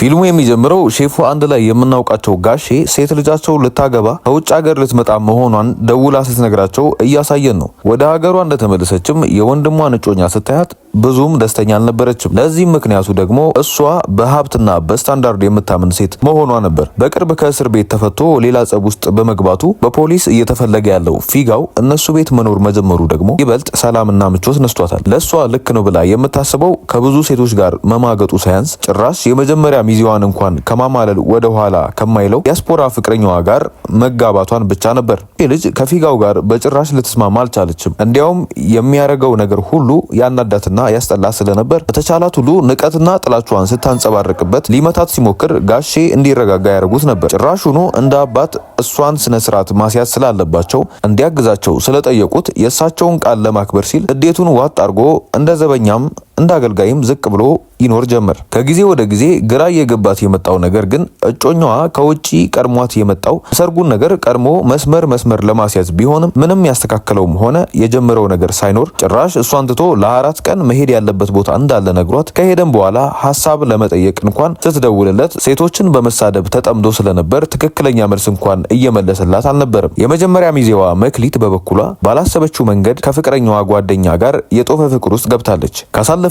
ፊልሙ የሚጀምረው ሼፉ አንድ ላይ የምናውቃቸው ጋሼ ሴት ልጃቸው ልታገባ ከውጭ ሀገር ልትመጣ መሆኗን ደውላ ስትነግራቸው እያሳየን ነው። ወደ ሀገሯ እንደተመለሰችም የወንድሟን እጮኛ ስታያት ብዙም ደስተኛ አልነበረችም። ለዚህም ምክንያቱ ደግሞ እሷ በሀብትና በስታንዳርድ የምታምን ሴት መሆኗ ነበር። በቅርብ ከእስር ቤት ተፈቶ ሌላ ጸብ ውስጥ በመግባቱ በፖሊስ እየተፈለገ ያለው ፊጋው እነሱ ቤት መኖር መጀመሩ ደግሞ ይበልጥ ሰላምና ምቾት ነስቷታል። ለእሷ ልክ ነው ብላ የምታስበው ከብዙ ሴቶች ጋር መማገጡ ሳያንስ ጭራሽ የመጀመሪያ ሚዜዋን እንኳን ከማማለል ወደ ኋላ ከማይለው ዲያስፖራ ፍቅረኛዋ ጋር መጋባቷን ብቻ ነበር። ይህ ልጅ ከፊጋው ጋር በጭራሽ ልትስማማ አልቻለችም። እንዲያውም የሚያረገው ነገር ሁሉ ያናዳትና ያስጠላ ስለነበር በተቻላት ሁሉ ንቀትና ጥላቿን ስታንጸባርቅበት ሊመታት ሲሞክር ጋሼ እንዲረጋጋ ያደርጉት ነበር። ጭራሹኑ እንደ አባት እሷን ስነ ስርዓት ማስያዝ ስላለባቸው እንዲያግዛቸው ስለጠየቁት የእሳቸውን ቃል ለማክበር ሲል እንዴቱን ዋጥ አድርጎ እንደ ዘበኛም እንደ አገልጋይም ዝቅ ብሎ ይኖር ጀመር። ከጊዜ ወደ ጊዜ ግራ የገባት የመጣው ነገር ግን እጮኛዋ ከውጪ ቀድሟት የመጣው ሰርጉን ነገር ቀድሞ መስመር ለማስያዝ ቢሆንም ምንም ያስተካከለውም ሆነ የጀመረው ነገር ሳይኖር ጭራሽ እሷን ትቶ ለ4 ቀን መሄድ ያለበት ቦታ እንዳለ ነግሯት ከሄደም በኋላ ሐሳብ ለመጠየቅ እንኳን ስትደውልለት ሴቶችን በመሳደብ ተጠምዶ ስለነበር ትክክለኛ መልስ እንኳን እየመለሰላት አልነበረም። የመጀመሪያ ሚዜዋ መክሊት በበኩሏ ባላሰበችው መንገድ ከፍቅረኛዋ ጓደኛ ጋር የጦፈ ፍቅር ውስጥ ገብታለች። ካሳለፈቻቸው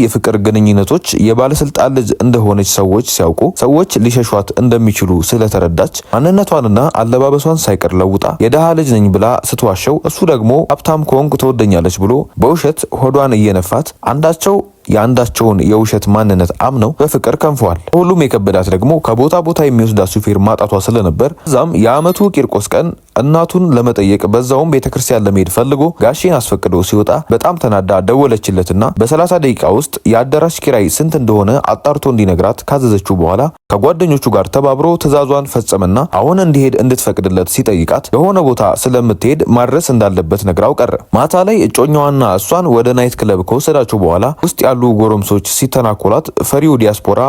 የፍቅር ግንኙነቶች የባለስልጣን ልጅ እንደሆነች ሰዎች ሲያውቁ ሰዎች ሊሸሿት እንደሚችሉ ስለተረዳች ማንነቷንና አለባበሷን ሳይቀር ለውጣ የደሃ ልጅ ነኝ ብላ ስትዋሸው እሱ ደግሞ ሀብታም ከሆንኩ ትወደኛለች ብሎ በውሸት ሆዷን እየነፋት አንዳቸው የአንዳቸውን የውሸት ማንነት አምነው በፍቅር ከንፈዋል። ሁሉም የከበዳት ደግሞ ከቦታ ቦታ የሚወስዳት ሹፌር ማጣቷ ስለነበር እዛም የአመቱ ቂርቆስ ቀን እናቱን ለመጠየቅ በዛውም ቤተክርስቲያን ለመሄድ ፈልጎ ጋሼን አስፈቅዶ ሲወጣ በጣም ተናዳ ደወለችለትና በ30 ደቂቃ ውስጥ የአዳራሽ ኪራይ ስንት እንደሆነ አጣርቶ እንዲነግራት ካዘዘችው በኋላ ከጓደኞቹ ጋር ተባብሮ ትዕዛዟን ፈጸመና አሁን እንዲሄድ እንድትፈቅድለት ሲጠይቃት የሆነ ቦታ ስለምትሄድ ማድረስ እንዳለበት ነግራው ቀረ። ማታ ላይ እጮኛዋና እሷን ወደ ናይት ክለብ ከወሰዳቸው በኋላ ውስጥ ያሉ ጎረምሶች ሲተናኮላት ፈሪው ዲያስፖራ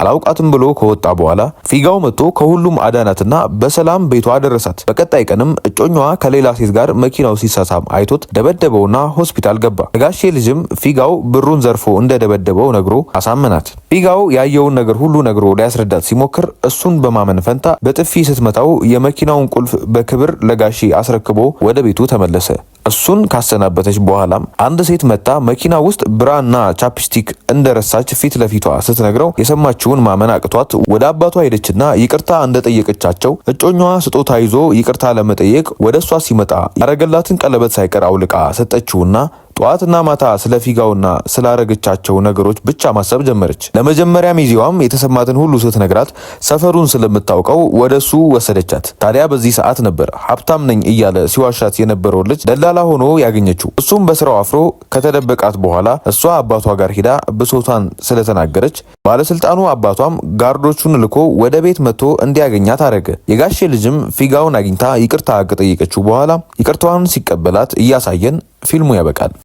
አላውቃትም ብሎ ከወጣ በኋላ ፊጋው መጥቶ ከሁሉም አዳናትና በሰላም ቤቷ አደረሳት። በቀጣይ ቀንም እጮኛዋ ከሌላ ሴት ጋር መኪናው ሲሳሳም አይቶት ደበደበውና ሆስፒታል ገባ። ጋሼ ልጅም ፊጋው ብሩን ዘርፎ እንደደበደበው ነግሮ አሳመናት። ፊጋው ያየውን ነገር ሁሉ ነግሮ ሊያስረዳት ሲሞክር እሱን በማመን ፈንታ በጥፊ ስትመታው የመኪናውን ቁልፍ በክብር ለጋሼ አስረክቦ ወደ ቤቱ ተመለሰ። እሱን ካሰናበተች በኋላም አንድ ሴት መጣ መኪና ውስጥ ብራና ቻፕስቲክ እንደረሳች ፊት ለፊቷ ስትነግረው የሰማችውን ማመን አቅቷት ወደ አባቷ ሄደችና ይቅርታ እንደጠየቀቻቸው እጮኛዋ ስጦታ ይዞ ይቅርታ ለመጠየቅ ወደ እሷ ሲመጣ ያረገላትን ቀለበት ሳይቀር አውልቃ ሰጠችውና ጧትና ማታ ስለ ፊጋውና ስላረገቻቸው ነገሮች ብቻ ማሰብ ጀመረች። ለመጀመሪያ ሚዜዋም የተሰማትን ሁሉ ስትነግራት ሰፈሩን ስለምታውቀው ወደሱ ወሰደቻት። ታዲያ በዚህ ሰዓት ነበር ሀብታም ነኝ እያለ ሲዋሻት የነበረው ልጅ ደላላ ሆኖ ያገኘችው። እሱም በስራው አፍሮ ከተደበቃት በኋላ እሷ አባቷ ጋር ሄዳ ብሶቷን ስለተናገረች ባለስልጣኑ አባቷም ጋርዶቹን ልኮ ወደ ቤት መጥቶ እንዲያገኛት አደረገ። የጋሼ ልጅም ፊጋውን አግኝታ ይቅርታ ከጠየቀችው በኋላ ይቅርታዋን ሲቀበላት እያሳየን ፊልሙ ያበቃል።